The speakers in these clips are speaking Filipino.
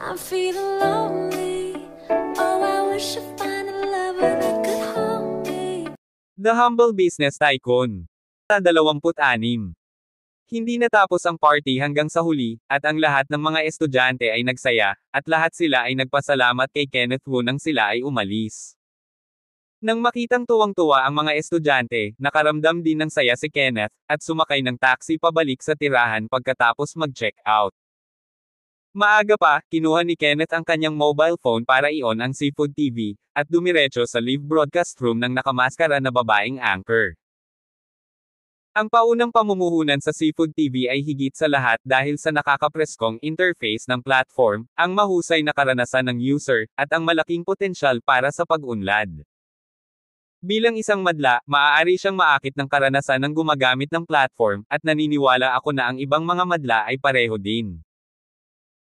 I'm feeling lonely. Oh, I wish I find a lover that could hold me. The Humble Business Tycoon. Sa 26. Hindi natapos ang party hanggang sa huli, at ang lahat ng mga estudyante ay nagsaya, at lahat sila ay nagpasalamat kay Kenneth Wu nang sila ay umalis. Nang makitang tuwang-tuwa ang mga estudyante, nakaramdam din ng saya si Kenneth, at sumakay ng taxi pabalik sa tirahan pagkatapos mag-check out. Maaga pa, kinuha ni Kenneth ang kanyang mobile phone para i-on ang Seafood TV, at dumiretso sa live broadcast room ng nakamaskara na babaeng anchor. Ang paunang pamumuhunan sa Seafood TV ay higit sa lahat dahil sa nakakapreskong interface ng platform, ang mahusay na karanasan ng user, at ang malaking potensyal para sa pag-unlad. Bilang isang madla, maaari siyang maakit ng karanasan ng gumagamit ng platform, at naniniwala ako na ang ibang mga madla ay pareho din.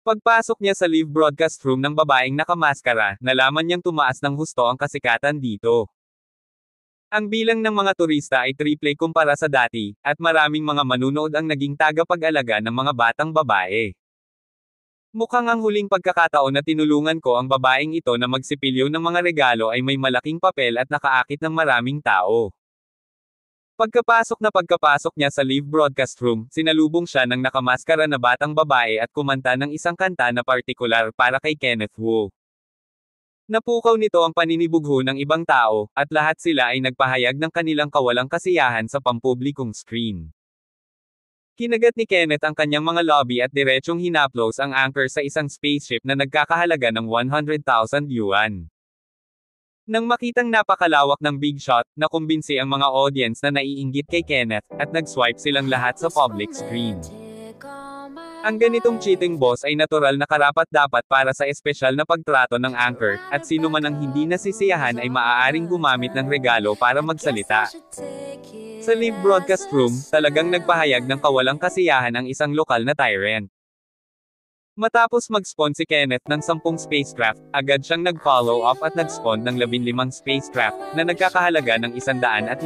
Pagpasok niya sa live broadcast room ng babaeng nakamaskara, nalaman niyang tumaas ng husto ang kasikatan dito. Ang bilang ng mga turista ay triple kumpara sa dati, at maraming mga manunood ang naging tagapag-alaga ng mga batang babae. Mukhang ang huling pagkakataon na tinulungan ko ang babaeng ito na magsipilyo ng mga regalo ay may malaking papel at nakaakit ng maraming tao. Pagkapasok niya sa live broadcast room, sinalubong siya ng nakamaskara na batang babae at kumanta ng isang kanta na partikular para kay Kenneth Wu. Napukaw nito ang paninibugho ng ibang tao, at lahat sila ay nagpahayag ng kanilang kawalang kasiyahan sa pampublikong screen. Kinagat ni Kenneth ang kanyang mga lobby at diretsyong hinaplos ang anchor sa isang spaceship na nagkakahalaga ng 100,000 yuan. Nang makitang napakalawak ng big shot, nakumbinsi ang mga audience na naiinggit kay Kenneth, at nag-swipe silang lahat sa public screen. Ang ganitong cheating boss ay natural na karapat-dapat para sa espesyal na pagtrato ng anchor, at sino man ang hindi nasisiyahan ay maaaring gumamit ng regalo para magsalita. Sa live broadcast room, talagang nagpahayag ng kawalang kasiyahan ang isang lokal na tyrant. Matapos mag-spawn si Kenneth ng 10 spacecraft, agad siyang nag-follow up at nag-spawn ng 15 spacecraft, na nagkakahalaga ng 150,000.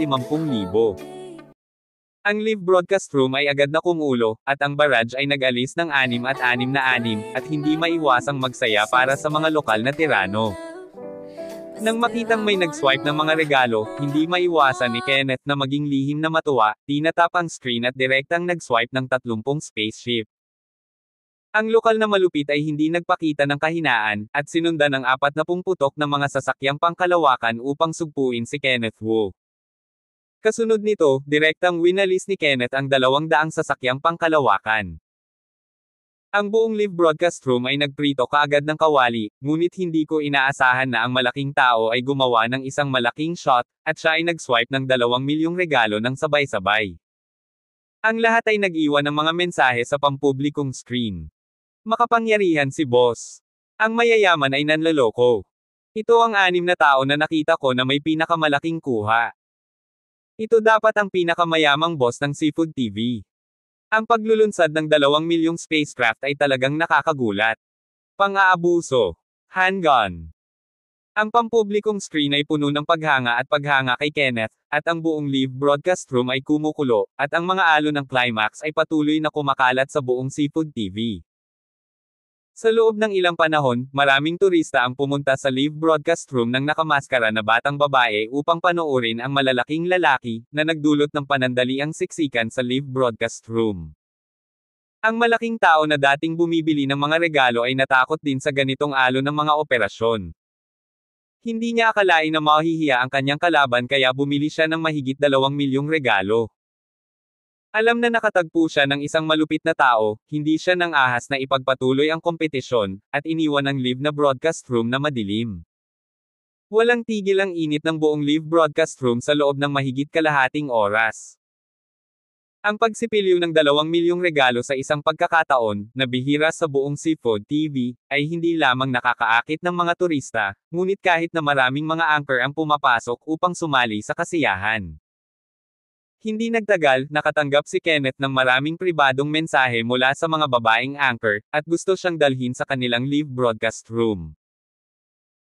Ang live broadcast room ay agad na kumulo, at ang barrage ay nag-alis ng 6 at 6 na 6, at hindi maiwasang magsaya para sa mga lokal na tirano. Nang makitang may nag-swipe ng mga regalo, hindi maiwasan ni Kenneth na maging lihim na matuwa, tinatap ang screen at direktang nag-swipe ng 30 spaceship. Ang lokal na malupit ay hindi nagpakita ng kahinaan, at sinundan ng 40 putok ng mga sasakyang pangkalawakan upang sugpuin si Kenneth Wu. Kasunod nito, direktang winalis ni Kenneth ang 200 sasakyang pangkalawakan. Ang buong live broadcast room ay nagprito kaagad ng kawali, ngunit hindi ko inaasahan na ang malaking tao ay gumawa ng isang malaking shot, at siya ay nag-swipe ng 2 milyong regalo ng sabay-sabay. Ang lahat ay nag-iwan ng mga mensahe sa pampublikong screen. Makapangyarihan si boss. Ang mayayaman ay nanloloko. Ito ang 6 na tao na nakita ko na may pinakamalaking kuha. Ito dapat ang pinakamayamang boss ng Seafood TV. Ang paglulunsad ng 2 milyong spacecraft ay talagang nakakagulat. Pang-aabuso. Handgun. Ang pampublikong screen ay puno ng paghanga at paghanga kay Kenneth, at ang buong live broadcast room ay kumukulo, at ang mga alon ng climax ay patuloy na kumakalat sa buong Seafood TV. Sa loob ng ilang panahon, maraming turista ang pumunta sa live broadcast room ng nakamaskara na batang babae upang panoorin ang malalaking lalaki, na nagdulot ng panandaliang siksikan sa live broadcast room. Ang malaking tao na dating bumibili ng mga regalo ay natakot din sa ganitong alon ng mga operasyon. Hindi niya akalain na mahihiya ang kanyang kalaban kaya bumili siya ng mahigit 2 milyong regalo. Alam na nakatagpo siya ng isang malupit na tao, hindi siya nang ahas na ipagpatuloy ang kompetisyon, at iniwan ang live na broadcast room na madilim. Walang tigil ang init ng buong live broadcast room sa loob ng mahigit kalahating oras. Ang pagsipilyo ng 2 milyong regalo sa isang pagkakataon, na bihira sa buong Seafood TV, ay hindi lamang nakakaakit ng mga turista, ngunit kahit na maraming mga anchor ang pumapasok upang sumali sa kasiyahan. Hindi nagtagal, nakatanggap si Kenneth ng maraming pribadong mensahe mula sa mga babaeng anchor, at gusto siyang dalhin sa kanilang live broadcast room.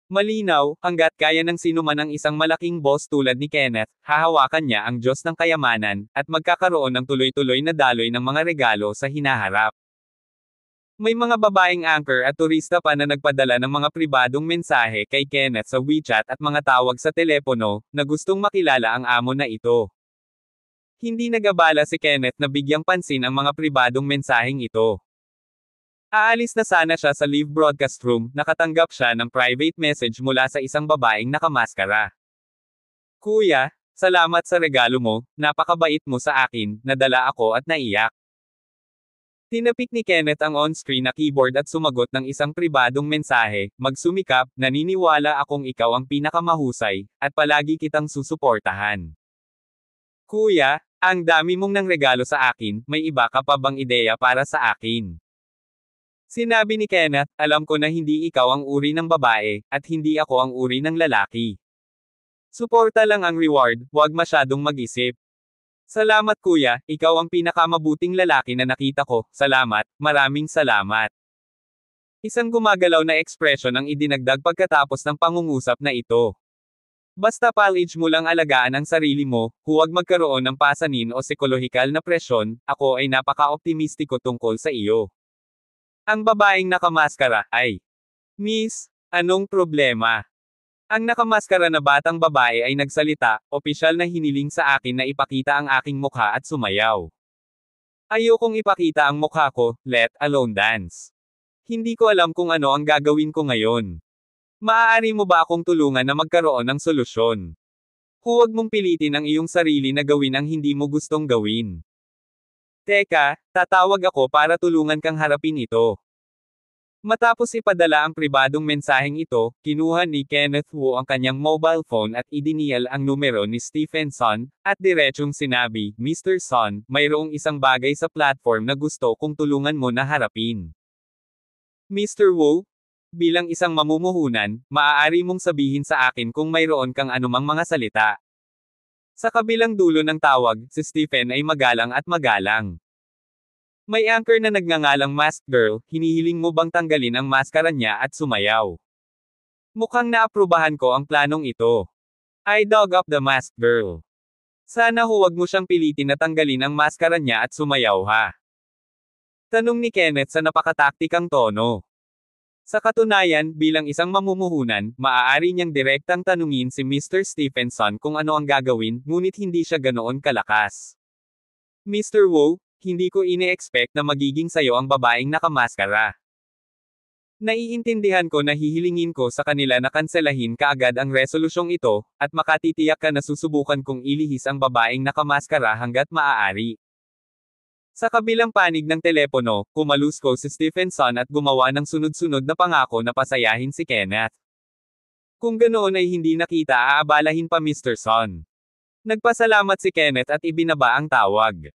Malinaw, hanggat kaya ng sinuman ang isang malaking boss tulad ni Kenneth, hahawakan niya ang Diyos ng kayamanan, at magkakaroon ng tuloy-tuloy na daloy ng mga regalo sa hinaharap. May mga babaeng anchor at turista pa na nagpadala ng mga pribadong mensahe kay Kenneth sa WeChat at mga tawag sa telepono, na gustong makilala ang amo na ito. Hindi nag-abala si Kenneth na bigyang pansin ang mga pribadong mensaheng ito. Aalis na sana siya sa live broadcast room, nakatanggap siya ng private message mula sa isang babaeng nakamaskara. "Kuya, salamat sa regalo mo, napakabait mo sa akin, nadala ako at naiyak." Tinapik ni Kenneth ang on-screen na keyboard at sumagot ng isang pribadong mensahe, "Magsumikap, naniniwala akong ikaw ang pinakamahusay, at palagi kitang susuportahan." "Kuya, ang dami mong nang regalo sa akin, may iba ka pa bang ideya para sa akin?" Sinabi ni Kenneth, "Alam ko na hindi ikaw ang uri ng babae, at hindi ako ang uri ng lalaki. Suporta lang ang reward, huwag masyadong mag-isip." "Salamat kuya, ikaw ang pinakamabuting lalaki na nakita ko, salamat, maraming salamat." Isang gumagalaw na ekspresyon ang idinagdag pagkatapos ng pangungusap na ito. "Basta palage mo lang alagaan ang sarili mo, huwag magkaroon ng pasanin o psikolohikal na presyon, ako ay napaka-optimistiko tungkol sa iyo." Ang babaeng nakamaskara ay, "Miss, anong problema?" Ang nakamaskara na batang babae ay nagsalita, "Opisyal na hiniling sa akin na ipakita ang aking mukha at sumayaw. Ayokong ipakita ang mukha ko, let alone dance. Hindi ko alam kung ano ang gagawin ko ngayon. Maaari mo ba akong tulungan na magkaroon ng solusyon? Huwag mong pilitin ang iyong sarili na gawin ang hindi mo gustong gawin. Teka, tatawag ako para tulungan kang harapin ito." Matapos ipadala ang pribadong mensaheng ito, kinuha ni Kenneth Wu ang kanyang mobile phone at idinial ang numero ni Stephen Son, at diretsyong sinabi, "Mr. Son, mayroong isang bagay sa platform na gusto kong tulungan mo na harapin." "Mr. Wu, bilang isang mamumuhunan, maaari mong sabihin sa akin kung mayroon kang anumang mga salita." Sa kabilang dulo ng tawag, si Stephen ay magalang at magalang. "May anchor na nagngangalang Masked Girl, hinihiling mo bang tanggalin ang maskara niya at sumayaw? Mukhang naaprubahan ko ang planong ito. I dug up the Masked Girl. Sana huwag mo siyang pilitin na tanggalin ang maskara niya at sumayaw ha." Tanong ni Kenneth sa napakataktikang tono. Sa katunayan, bilang isang mamumuhunan, maaari niyang direktang tanungin si Mr. Stephenson kung ano ang gagawin, ngunit hindi siya ganoon kalakas. "Mr. Wu, hindi ko ine-expect na magiging sayo ang babaeng nakamaskara. Naiintindihan ko na hihilingin ko sa kanila na kanselahin kaagad ang resolusyong ito, at makatitiyak ka na susubukan kong ilihis ang babaeng nakamaskara hanggat maaari." Sa kabilang panig ng telepono, kumalusko si Stephenson at gumawa ng sunod-sunod na pangako na pasayahin si Kenneth. Kung ganoon ay hindi nakita aabalahin pa Mr. Son. Nagpasalamat si Kenneth at ibinaba ang tawag.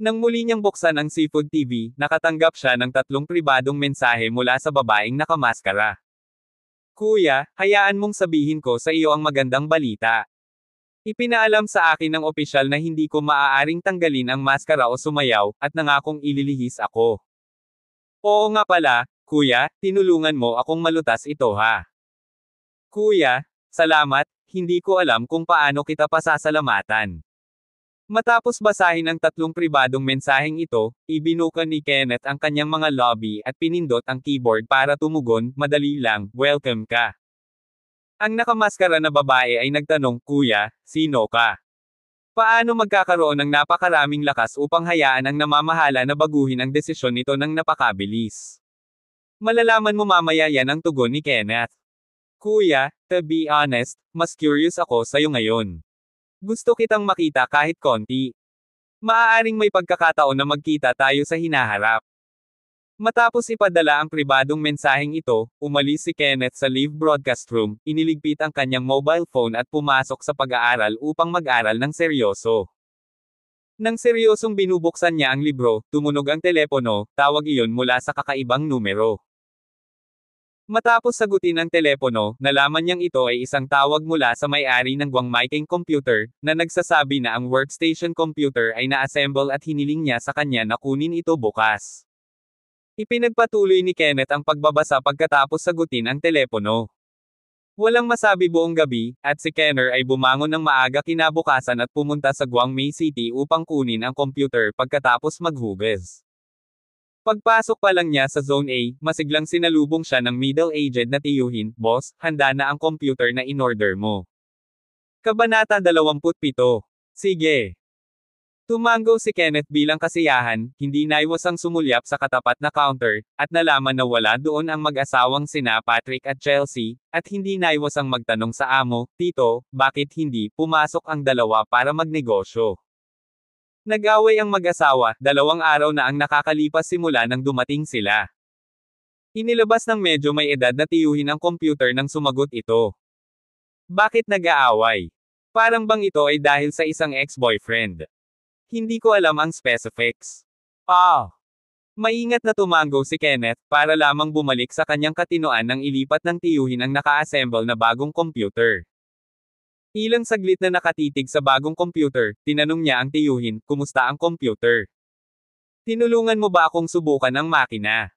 Nang muli niyang buksan ang Seafood TV, nakatanggap siya ng 3 pribadong mensahe mula sa babaeng nakamaskara. "Kuya, hayaan mong sabihin ko sa iyo ang magandang balita. Ipinaalam sa akin ng opisyal na hindi ko maaaring tanggalin ang maskara o sumayaw, at nangakong ililihis ako. Oo nga pala, kuya, tinulungan mo akong malutas ito ha. Kuya, salamat, hindi ko alam kung paano kita pasasalamatan." Matapos basahin ang 3 pribadong mensaheng ito, ibinuka ni Kenneth ang kanyang mga lobby at pinindot ang keyboard para tumugon, "Madali lang, welcome ka." Ang nakamaskara na babae ay nagtanong, "Kuya, sino ka? Paano magkakaroon ng napakaraming lakas upang hayaan ang namamahala na baguhin ang desisyon nito ng napakabilis?" "Malalaman mo mamaya yan ang tugon ni Kenneth. Kuya, to be honest, mas curious ako sa'yo ngayon. Gusto kitang makita kahit konti. Maaaring may pagkakataon na magkita tayo sa hinaharap." Matapos ipadala ang pribadong mensaheng ito, umalis si Kenneth sa live broadcast room, iniligpit ang kanyang mobile phone at pumasok sa pag-aaral upang mag-aral ng seryoso. Nang seryosong binubuksan niya ang libro, tumunog ang telepono, tawag iyon mula sa kakaibang numero. Matapos sagutin ang telepono, nalaman niyang ito ay isang tawag mula sa may-ari ng Guangmaiking Computer, na nagsasabi na ang workstation computer ay na-assemble at hiniling niya sa kanya na kunin ito bukas. Ipinagpatuloy ni Kenneth ang pagbabasa pagkatapos sagutin ang telepono. Walang masabi buong gabi, at si Kenner ay bumangon ng maaga kinabukasan at pumunta sa Guangmei City upang kunin ang computer pagkatapos maghugas. Pagpasok pa lang niya sa Zone A, masiglang sinalubong siya ng middle-aged na tiyuhin, "Boss, handa na ang computer na in-order mo." Kabanata 27. Sige. Tumango si Kenneth bilang kasiyahan, hindi naiwasang sumulyap sa katapat na counter, at nalaman na wala doon ang mag-asawang sina Patrick at Chelsea, at hindi naiwasang magtanong sa amo, "Tito, bakit hindi pumasok ang dalawa para magnegosyo?" Nag-away ang mag-asawa, 2 araw na ang nakakalipas simula nang dumating sila. Inilabas ng medyo may edad na tiyuhin ang computer nang sumagot ito. Bakit nag-aaway? Parang bang ito ay dahil sa isang ex-boyfriend? Hindi ko alam ang specifics. Maingat na tumango si Kenneth, para lamang bumalik sa kanyang katinoan nang ilipat ng tiyuhin ang naka-assemble na bagong computer. Ilang saglit na nakatitig sa bagong computer, tinanong niya ang tiyuhin, "Kumusta ang computer? Tinulungan mo ba akong subukan ang makina?"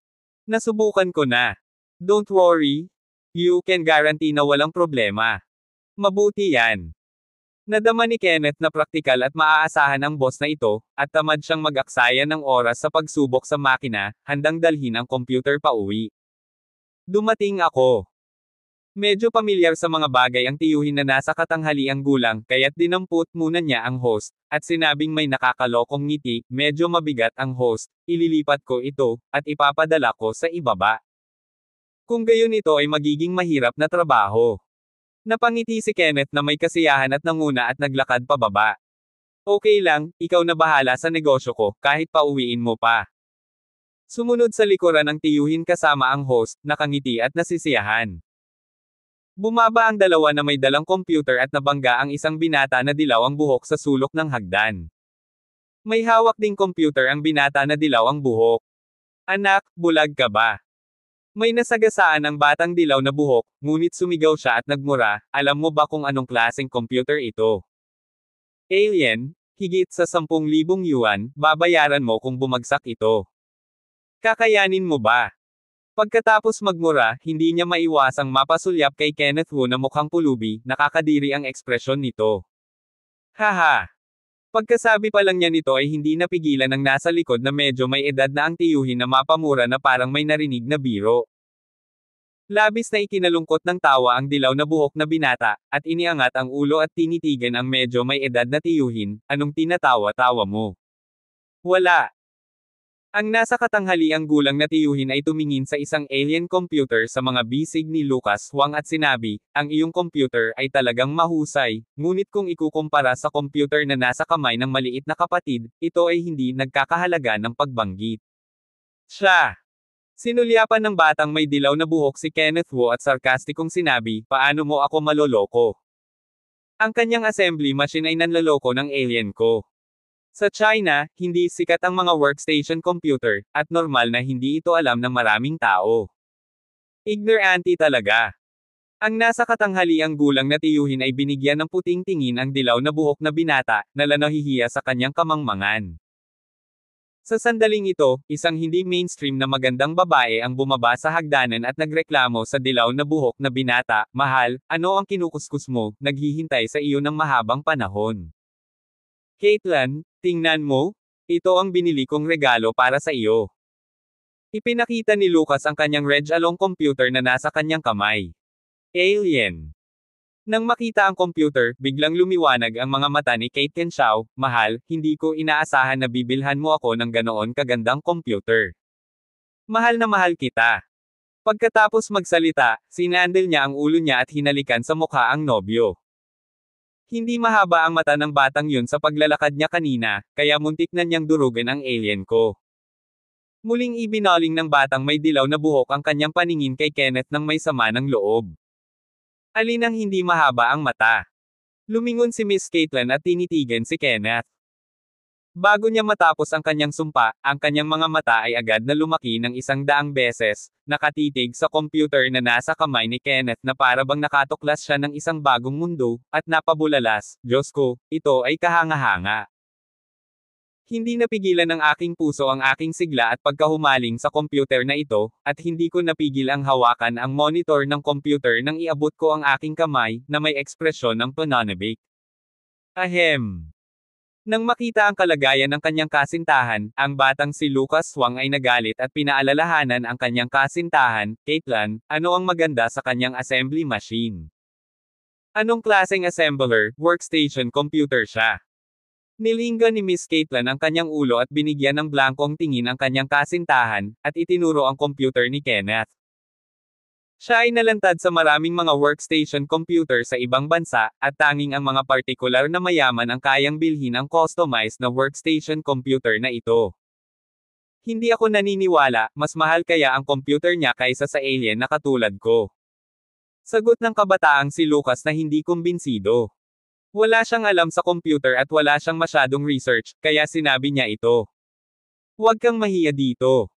"Nasubukan ko na. Don't worry. You can guarantee na walang problema. Mabuti yan." Nadama ni Kenneth na praktikal at maaasahan ang boss na ito, at tamad siyang mag-aksaya ng oras sa pagsubok sa makina, handang dalhin ang computer pauwi. Dumating ako. Medyo pamilyar sa mga bagay ang tiyuhin na nasa katanghaliang gulang, kaya't dinampot muna niya ang host, at sinabing may nakakalokong ngiti, "Medyo mabigat ang host, ililipat ko ito, at ipapadala ko sa ibaba. Kung gayon ito ay magiging mahirap na trabaho." Napangiti si Kenneth na may kasiyahan at nanguna at naglakad pababa. "Okay lang, ikaw na bahala sa negosyo ko, kahit pauwiin mo pa." Sumunod sa likuran ang tiyuhin kasama ang host, nakangiti at nasisiyahan. Bumaba ang dalawa na may dalang computer at nabangga ang isang binata na dilaw ang buhok sa sulok ng hagdan. May hawak ding computer ang binata na dilaw ang buhok. "Anak, bulag ka ba?" May nasagasaan ang batang dilaw na buhok, ngunit sumigaw siya at nagmura, "Alam mo ba kung anong klaseng computer ito? Alien, higit sa 10,000 yuan, babayaran mo kung bumagsak ito. Kakayanin mo ba?" Pagkatapos magmura, hindi niya maiwasang mapasulyap kay Kenneth Wu na mukhang pulubi, nakakadiri ang ekspresyon nito. "Haha." Pagkasabi pa lang niya nito ay hindi napigilan ng nasa likod na medyo may edad na ang tiyuhin na mapamura na parang may narinig na biro. Labis na ikinalungkot ng tawa ang dilaw na buhok na binata, at iniangat ang ulo at tinitigan ang medyo may edad na tiyuhin, "Anong tinatawa-tawa mo?" "Wala." Ang nasa katanghaliang gulang na tiyuhin ay tumingin sa isang alien computer sa mga bisig ni Lucas Huang at sinabi, "Ang iyong computer ay talagang mahusay, ngunit kung ikukumpara sa computer na nasa kamay ng maliit na kapatid, ito ay hindi nagkakahalaga ng pagbanggit." Siya. Sinulyapan ng batang may dilaw na buhok si Kenneth Wu at sarkastikong sinabi, "Paano mo ako maloloko? Ang kanyang assembly machine ay nanloloko ng alien ko. Sa China, hindi sikat ang mga workstation computer, at normal na hindi ito alam ng maraming tao. Ignorante talaga." Ang nasa katanghaliang gulang na tiyuhin ay binigyan ng puting tingin ang dilaw na buhok na binata, na nahihiya sa kanyang kamangmangan. Sa sandaling ito, isang hindi mainstream na magandang babae ang bumaba sa hagdanan at nagreklamo sa dilaw na buhok na binata, "Mahal, ano ang kinukuskus mo, naghihintay sa iyo ng mahabang panahon. Caitlin, tingnan mo. Ito ang binili kong regalo para sa iyo." Ipinakita ni Lucas ang kanyang Reg-along computer na nasa kanyang kamay. Alien. Nang makita ang computer, biglang lumiwanag ang mga mata ni Kate Kenshaw, "Mahal, hindi ko inaasahan na bibilhan mo ako ng ganoon kagandang computer. Mahal na mahal kita." Pagkatapos magsalita, sinandal niya ang ulo niya at hinalikan sa mukha ang nobyo. Hindi mahaba ang mata ng batang yun sa paglalakad niya kanina, kaya muntik na niyang durugan ang alien ko. Muling ibinaling ng batang may dilaw na buhok ang kanyang paningin kay Kenneth nang may sama ng loob. Alin ang hindi mahaba ang mata? Lumingon si Miss Caitlin at tinitigan si Kenneth. Bago niya matapos ang kanyang sumpa, ang kanyang mga mata ay agad na lumaki ng 100 beses, nakatitig sa computer na nasa kamay ni Kenneth na para bang nakatuklas siya ng isang bagong mundo, at napabulalas, "Diyos ko, ito ay kahanga-hanga. Hindi napigilan ng aking puso ang aking sigla at pagkahumaling sa computer na ito, at hindi ko napigil ang hawakan ang monitor ng computer nang iabot ko ang aking kamay, na may ekspresyon ng pananabik. Ahem. Nang makita ang kalagayan ng kanyang kasintahan, ang batang si Lucas Wang ay nagalit at pinaalalahanan ang kanyang kasintahan, Caitlin, ano ang maganda sa kanyang assembly machine. Anong klaseng assembler, workstation computer siya? Nilinggan ni Miss Caitlin ang kanyang ulo at binigyan ng blankong tingin ang kanyang kasintahan, at itinuro ang computer ni Kenneth. Siya ay nalantad sa maraming mga workstation computer sa ibang bansa, at tanging ang mga partikular na mayaman ang kayang bilhin ang customized na workstation computer na ito. Hindi ako naniniwala, mas mahal kaya ang computer niya kaysa sa alien na katulad ko. Sagot ng kabataang si Lucas na hindi kumbinsido. Wala siyang alam sa computer at wala siyang masyadong research, kaya sinabi niya ito. Huwag kang mahiya dito.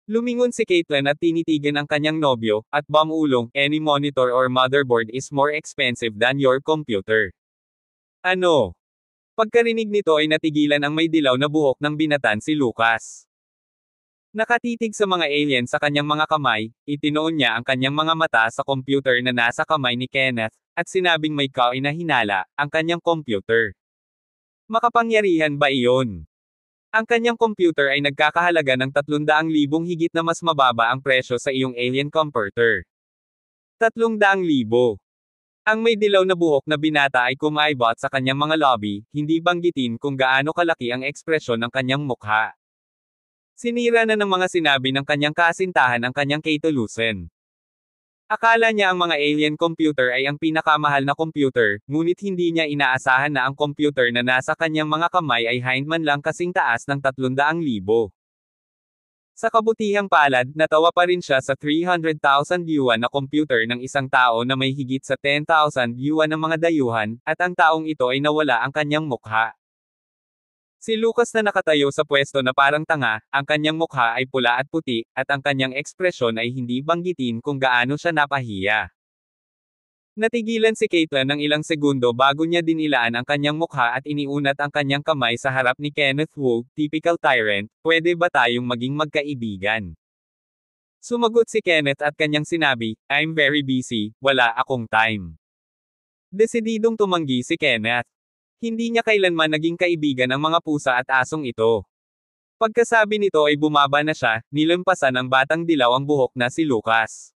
Lumingon si Caitlin at tinitigan ang kanyang nobyo, at bamulong, any monitor or motherboard is more expensive than your computer. Ano? Pagkarinig nito ay natigilan ang may dilaw na buhok ng binatan si Lucas. Nakatitig sa mga alien sa kanyang mga kamay, itinoon niya ang kanyang mga mata sa computer na nasa kamay ni Kenneth, at sinabing may kainahinala, ang kanyang computer. Makapangyarihan ba iyon? Ang kanyang computer ay nagkakahalaga ng 300,000 higit na mas mababa ang presyo sa iyong alien computer. 300,000. Ang may dilaw na buhok na binata ay kumaibot sa kanyang mga lobby, hindi banggitin kung gaano kalaki ang ekspresyon ng kanyang mukha. Sinira na ng mga sinabi ng kanyang kasintahan ang kanyang katulusan. Akala niya ang mga alien computer ay ang pinakamahal na computer, ngunit hindi niya inaasahan na ang computer na nasa kanyang mga kamay ay hindman lang kasing taas ng 300,000. Sa kabutihang palad, natawa pa rin siya sa 300,000 yuan na computer ng isang tao na may higit sa 10,000 yuan ng mga dayuhan, at ang taong ito ay nawala ang kanyang mukha. Si Lucas na nakatayo sa pwesto na parang tanga, ang kanyang mukha ay pula at puti, at ang kanyang ekspresyon ay hindi banggitin kung gaano siya napahiya. Natigilan si Caitlin ng ilang segundo bago niya dinilaan ang kanyang mukha at iniunat ang kanyang kamay sa harap ni Kenneth Wu, typical tyrant, pwede ba tayong maging magkaibigan? Sumagot si Kenneth at kanyang sinabi, I'm very busy, wala akong time. Desididong tumanggi si Kenneth. Hindi niya kailanman naging kaibigan ang mga pusa at asong ito. Pagkasabi nito ay bumaba na siya, nilampasan ng batang dilaw ang buhok na si Lucas.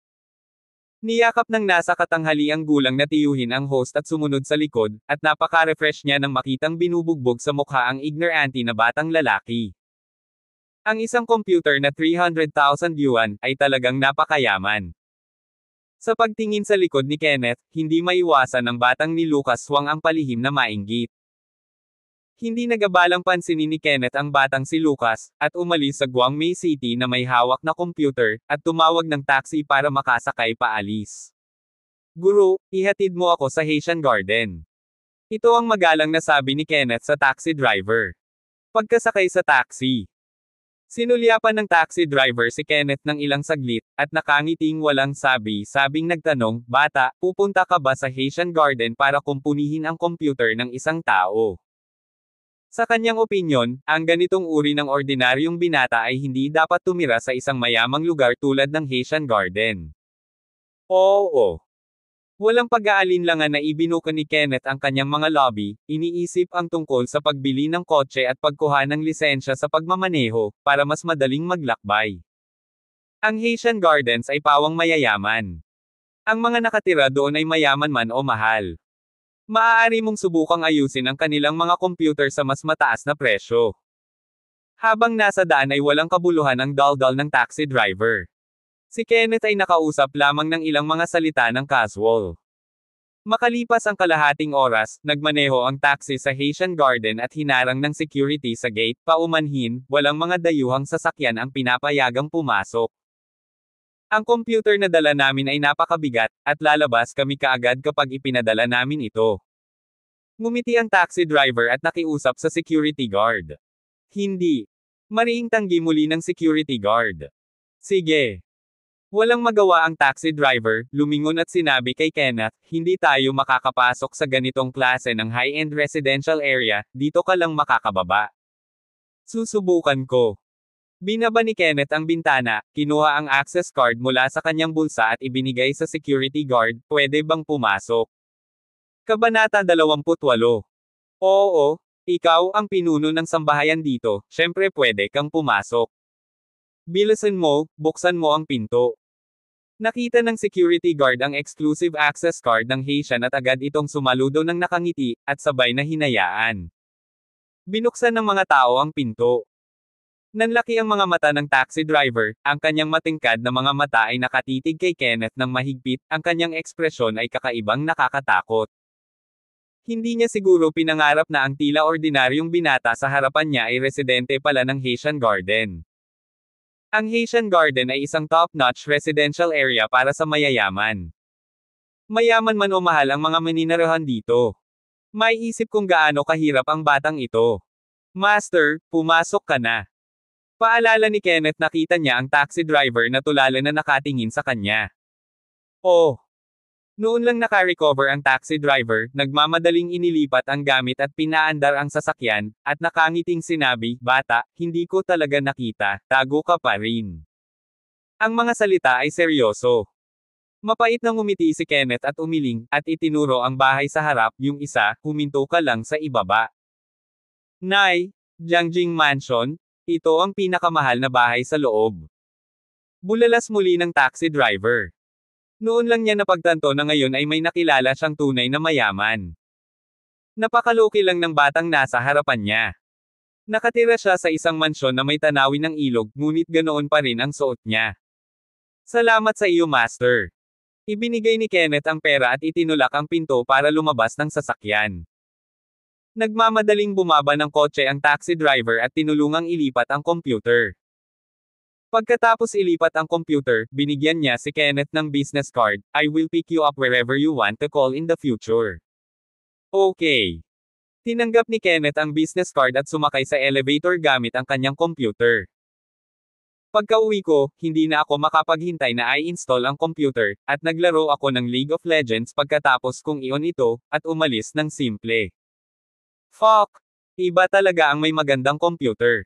Niyakap ng nasa katanghaliang gulang na tiyuhin ang host at sumunod sa likod, at napaka-refresh niya nang makitang binubugbog sa mukha ang ignorante na batang lalaki. Ang isang computer na 300,000 yuan, ay talagang napakayaman. Sa pagtingin sa likod ni Kenneth, hindi maiwasan ng batang ni Lucas Wang ang palihim na mainggit. Hindi nagabalang pansinin ni Kenneth ang batang si Lucas, at umalis sa Guangmei City na may hawak na computer, at tumawag ng taxi para makasakay paalis. Guru, ihatid mo ako sa Haitian Garden. Ito ang magalang na sabi ni Kenneth sa taxi driver. Pagkasakay sa taxi, sinulyapan ng taxi driver si Kenneth ng ilang saglit, at nakangiting walang sabing nagtanong, bata, pupunta ka ba sa Haitian Garden para kumpunihin ang computer ng isang tao? Sa kanyang opinyon, ang ganitong uri ng ordinaryong binata ay hindi dapat tumira sa isang mayamang lugar tulad ng Haitian Garden. Oo. Walang pag-aalinlangan na ibinuka ni Kenneth ang kanyang mga lobby, iniisip ang tungkol sa pagbili ng kotse at pagkuha ng lisensya sa pagmamaneho, para mas madaling maglakbay. Ang Haitian Gardens ay pawang mayayaman. Ang mga nakatira doon ay mayaman man o mahal. Maaari mong subukang ayusin ang kanilang mga computer sa mas mataas na presyo. Habang nasa daan ay walang kabuluhan ang daldal ng taxi driver. Si Kenneth ay nakausap lamang ng ilang mga salita ng casual. Makalipas ang kalahating oras, nagmaneho ang taxi sa Haitian Garden at hinarang ng security sa gate, paumanhin, walang mga dayuhang sasakyan ang pinapayagang pumasok. Ang computer na dala namin ay napakabigat, at lalabas kami kaagad kapag ipinadala namin ito. Ngumiti ang taxi driver at nakiusap sa security guard. Hindi. Mariing tanggi muli ng security guard. Sige. Walang magawa ang taxi driver, lumingon at sinabi kay Kenneth, hindi tayo makakapasok sa ganitong klase ng high-end residential area, dito ka lang makakababa. Susubukan ko. Binaba ni Kenneth ang bintana, kinuha ang access card mula sa kanyang bulsa at ibinigay sa security guard, pwede bang pumasok? Kabanata 28. Oo. Ikaw ang pinuno ng sambahayan dito, syempre pwede kang pumasok. Bilisan mo, buksan mo ang pinto. Nakita ng security guard ang exclusive access card ng Haitian at agad itong sumaludo ng nakangiti, at sabay na hinayaan. Binuksan ng mga tao ang pinto. Nanlaki ang mga mata ng taxi driver, ang kanyang matingkad na mga mata ay nakatitig kay Kenneth ng mahigpit, ang kanyang ekspresyon ay kakaibang nakakatakot. Hindi niya siguro pinangarap na ang tila ordinaryong binata sa harapan niya ay residente pala ng Haitian Garden. Ang Haitian Garden ay isang top-notch residential area para sa mayayaman. Mayaman man o mahal ang mga maninirahan dito. May isip kung gaano kahirap ang batang ito. Master, pumasok ka na. Paalala ni Kenneth, nakita niya ang taxi driver na tulala na nakatingin sa kanya. Oh! Noon lang naka-recover ang taxi driver, nagmamadaling inilipat ang gamit at pinaandar ang sasakyan, at nakangiting sinabi, "Bata, hindi ko talaga nakita, tago ka pa rin." Ang mga salita ay seryoso. Mapait na ngumiti si Kenneth at umiling, at itinuro ang bahay sa harap, yung isa, huminto ka lang sa ibaba. Nay, Jiangjing Mansion, ito ang pinakamahal na bahay sa loob. Bulalas muli ng taxi driver. Noon lang niya napagtanto na ngayon ay may nakilala siyang tunay na mayaman. Napakaloki lang ng batang nasa harapan niya. Nakatira siya sa isang mansyon na may tanawin ng ilog, ngunit ganoon pa rin ang suot niya. Salamat sa iyo, Master. Ibinigay ni Kenneth ang pera at itinulak ang pinto para lumabas ng sasakyan. Nagmamadaling bumaba ng kotse ang taxi driver at tinulungang ilipat ang computer. Pagkatapos ilipat ang computer, binigyan niya si Kenneth ng business card. "I will pick you up wherever you want to call in the future." Okay. Tinanggap ni Kenneth ang business card at sumakay sa elevator gamit ang kanyang computer. Pagka-uwi ko, hindi na ako makapaghintay na i-install ang computer, at naglaro ako ng League of Legends pagkatapos kong i-on ito, at umalis ng simple. Fuck! Iba talaga ang may magandang computer.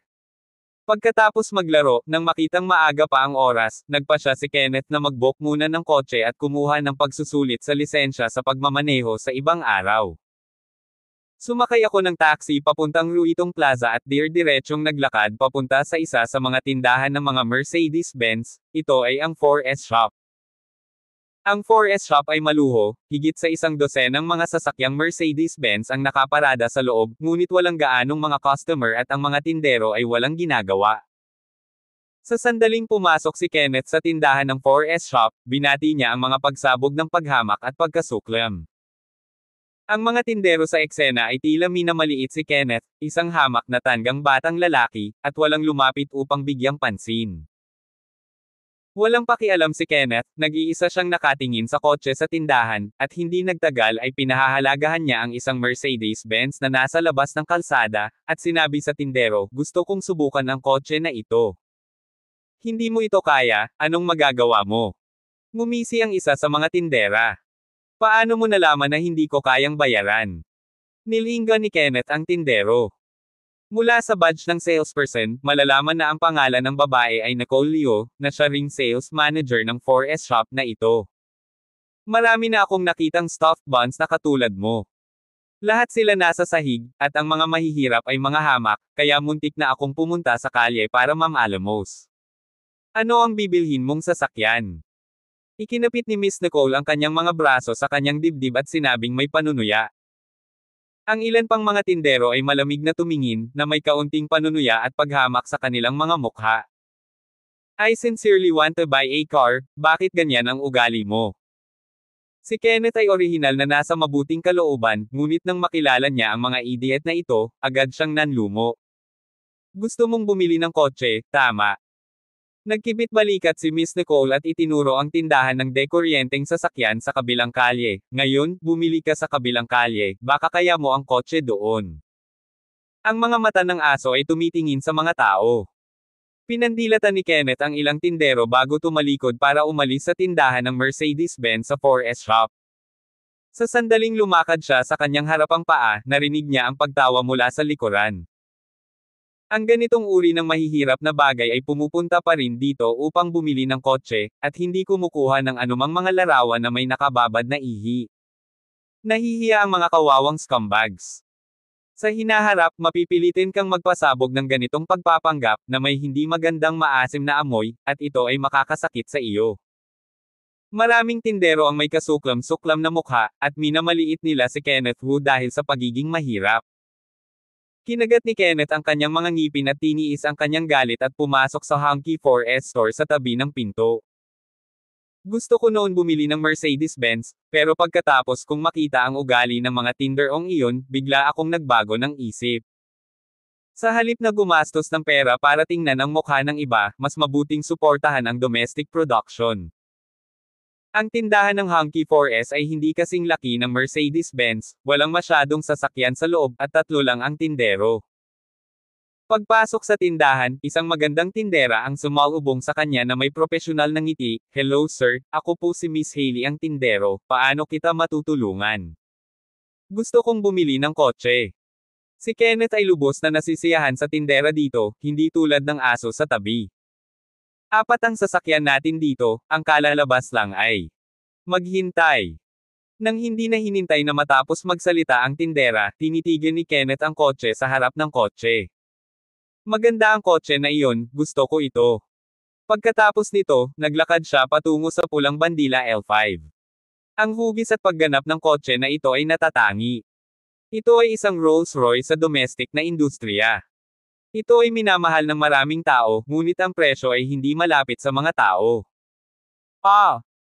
Pagkatapos maglaro, nang makitang maaga pa ang oras, nagpasya si Kenneth na mag-book muna ng kotse at kumuha ng pagsusulit sa lisensya sa pagmamaneho sa ibang araw. Sumakay ako ng taxi papuntang Ruitong Plaza at diretsyong naglakad papunta sa isa sa mga tindahan ng mga Mercedes-Benz, ito ay ang 4S Shop. Ang 4S Shop ay maluho, higit sa 12 mga sasakyang Mercedes-Benz ang nakaparada sa loob, ngunit walang gaanong mga customer at ang mga tindero ay walang ginagawa. Sa sandaling pumasok si Kenneth sa tindahan ng 4S Shop, binati niya ang mga pagsabog ng paghamak at pagkasuklam. Ang mga tindero sa eksena ay tila minamaliit si Kenneth, isang hamak na tanggang batang lalaki, at walang lumapit upang bigyang pansin. Walang pakialam si Kenneth, nag-iisa siyang nakatingin sa kotse sa tindahan, at hindi nagtagal ay pinahahalagahan niya ang isang Mercedes-Benz na nasa labas ng kalsada, at sinabi sa tindero, "Gusto kong subukan ang kotse na ito." "Hindi mo ito kaya, anong magagawa mo?" Ngumisi ang isa sa mga tindera. "Paano mo nalaman na hindi ko kayang bayaran?" Nilingga ni Kenneth ang tindero. Mula sa badge ng salesperson, malalaman na ang pangalan ng babae ay Nicole Leo, na siya ring sales manager ng 4S Shop na ito. "Marami na akong nakitang stuffed buns na katulad mo. Lahat sila nasa sahig, at ang mga mahihirap ay mga hamak, kaya muntik na akong pumunta sa kalye para mamaalamos. Ano ang bibilhin mong sasakyan?" Ikinapit ni Miss Nicole ang kanyang mga braso sa kanyang dibdib at sinabing may panunuya. Ang ilan pang mga tindero ay malamig na tumingin, na may kaunting panunuya at paghamak sa kanilang mga mukha. "I sincerely want to buy a car, bakit ganyan ang ugali mo?" Si Kenneth ay orihinal na nasa mabuting kalooban, ngunit nang makilala niya ang mga idiot na ito, agad siyang nanlumo. "Gusto mong bumili ng kotse, tama?" Nagkibit balikat si Miss Nicole at itinuro ang tindahan ng dekuryenteng sasakyan sa kabilang kalye. "Ngayon, bumili ka sa kabilang kalye, baka kaya mo ang kotse doon." Ang mga mata ng aso ay tumitingin sa mga tao. Pinandilatan ni Kenneth ang ilang tindero bago tumalikod para umalis sa tindahan ng Mercedes-Benz sa 4S Shop. Sa sandaling lumakad siya sa kanyang harapang paa, narinig niya ang pagtawa mula sa likuran. Ang ganitong uri ng mahihirap na bagay ay pumupunta pa rin dito upang bumili ng kotse, at hindi kumukuha ng anumang mga larawan na may nakababad na ihi. Nahihiya ang mga kawawang scumbags. Sa hinaharap, mapipilitin kang magpasabog ng ganitong pagpapanggap na may hindi magandang maasim na amoy, at ito ay makakasakit sa iyo. Maraming tindero ang may kasuklam-suklam na mukha, at minamaliit nila si Kenneth Wu dahil sa pagiging mahirap. Kinagat ni Kenneth ang kanyang mga ngipin at tiniis ang kanyang galit at pumasok sa Hunky 4S store sa tabi ng pinto. Gusto ko noon bumili ng Mercedes-Benz, pero pagkatapos kong makita ang ugali ng mga tinderong iyon, bigla akong nagbago ng isip. Sa halip na gumastos ng pera para tingnan ang mukha ng iba, mas mabuting suportahan ang domestic production. Ang tindahan ng Hunky 4S ay hindi kasing laki ng Mercedes-Benz, walang masyadong sasakyan sa loob, at 3 lang ang tindero. Pagpasok sa tindahan, isang magandang tindera ang sumalubong sa kanya na may propesyonal na ngiti. "Hello sir, ako po si Miss Hailey ang tindero, paano kita matutulungan? Gusto kong bumili ng kotse." Si Kenneth ay lubos na nasisiyahan sa tindera dito, hindi tulad ng aso sa tabi. "4 ang sasakyan natin dito, ang kalalabas lang ay maghintay." Nang hindi na hinintay na matapos magsalita ang tindera, tinitigil ni Kenneth ang kotse sa harap ng kotse. "Maganda ang kotse na iyon, gusto ko ito." Pagkatapos nito, naglakad siya patungo sa pulang bandila L5. Ang hugis at pagganap ng kotse na ito ay natatangi. Ito ay isang Rolls-Royce sa domestic na industriya. Ito ay minamahal ng maraming tao, ngunit ang presyo ay hindi malapit sa mga tao.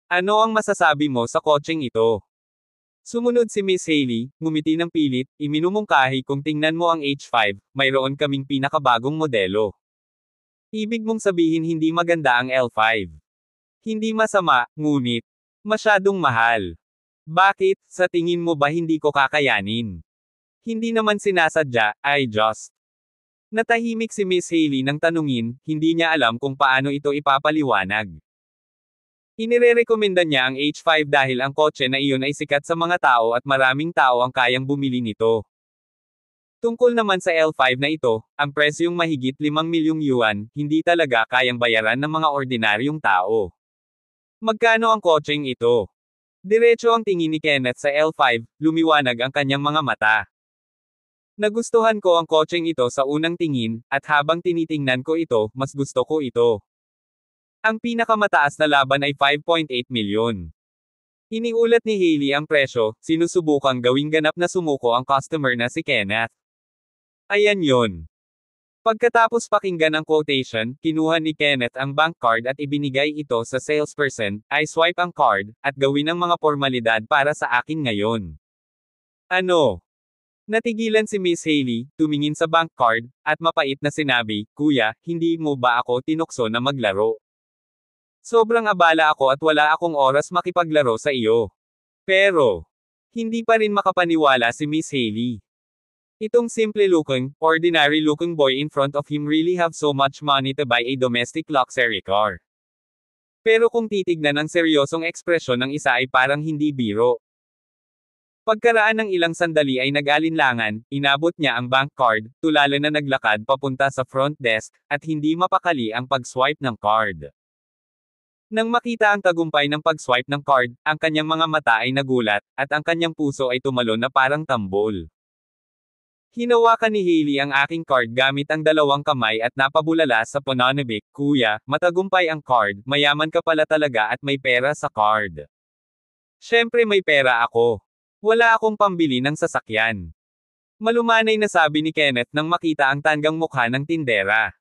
Ano ang masasabi mo sa kotseng ito? Sumunod si Miss Hailey, ngumiti ng pilit, iminumungkahi kung tingnan mo ang H5, mayroon kaming pinakabagong modelo. Ibig mong sabihin hindi maganda ang L5. Hindi masama, ngunit masyadong mahal. Bakit, sa tingin mo ba hindi ko kakayanin? Hindi naman sinasadya, I just. Natahimik si Miss Hailey nang tanungin, hindi niya alam kung paano ito ipapaliwanag. Inirerekomenda niya ang H5 dahil ang kotse na iyon ay sikat sa mga tao at maraming tao ang kayang bumili nito. Tungkol naman sa L5 na ito, ang presyong mahigit 5 milyong yuan, hindi talaga kayang bayaran ng mga ordinaryong tao. Magkano ang kotseng ito? Diretso ang tingin ni Kenneth sa L5, lumiwanag ang kanyang mga mata. Nagustuhan ko ang kotseng ito sa unang tingin, at habang tinitingnan ko ito, mas gusto ko ito. Ang pinakamataas na laban ay 5.8 milyon. Iniulat ni Hailey ang presyo, sinusubukang gawing ganap na sumuko ang customer na si Kenneth. Ayan yon. Pagkatapos pakinggan ang quotation, kinuha ni Kenneth ang bank card at ibinigay ito sa salesperson. "I swipe ang card, at gawin ang mga formalidad para sa akin ngayon." Ano? Natigilan si Miss Hailey, tumingin sa bank card, at mapait na sinabi, "Kuya, hindi mo ba ako tinukso na maglaro? Sobrang abala ako at wala akong oras makipaglaro sa iyo." Pero, hindi pa rin makapaniwala si Miss Hailey. Itong simple-looking, ordinary-looking boy in front of him really have so much money to buy a domestic luxury car. Pero kung titignan ang seryosong ekspresyon ng isa ay parang hindi biro. Pagkaraan ng ilang sandali ay nag-alinlangan, inabot niya ang bank card, tulala na naglakad papunta sa front desk, at hindi mapakali ang pag-swipe ng card. Nang makita ang tagumpay ng pag-swipe ng card, ang kanyang mga mata ay nagulat, at ang kanyang puso ay tumalon na parang tambol. "Hinawakan ni Hailey ang aking card gamit ang 2 kamay at napabulala sa pananabik, "Kuya, matagumpay ang card, mayaman ka pala talaga at may pera sa card." "Syempre may pera ako. Wala akong pambili ng sasakyan." Malumanay na sabi ni Kenneth nang makita ang tanggang mukha ng tindera.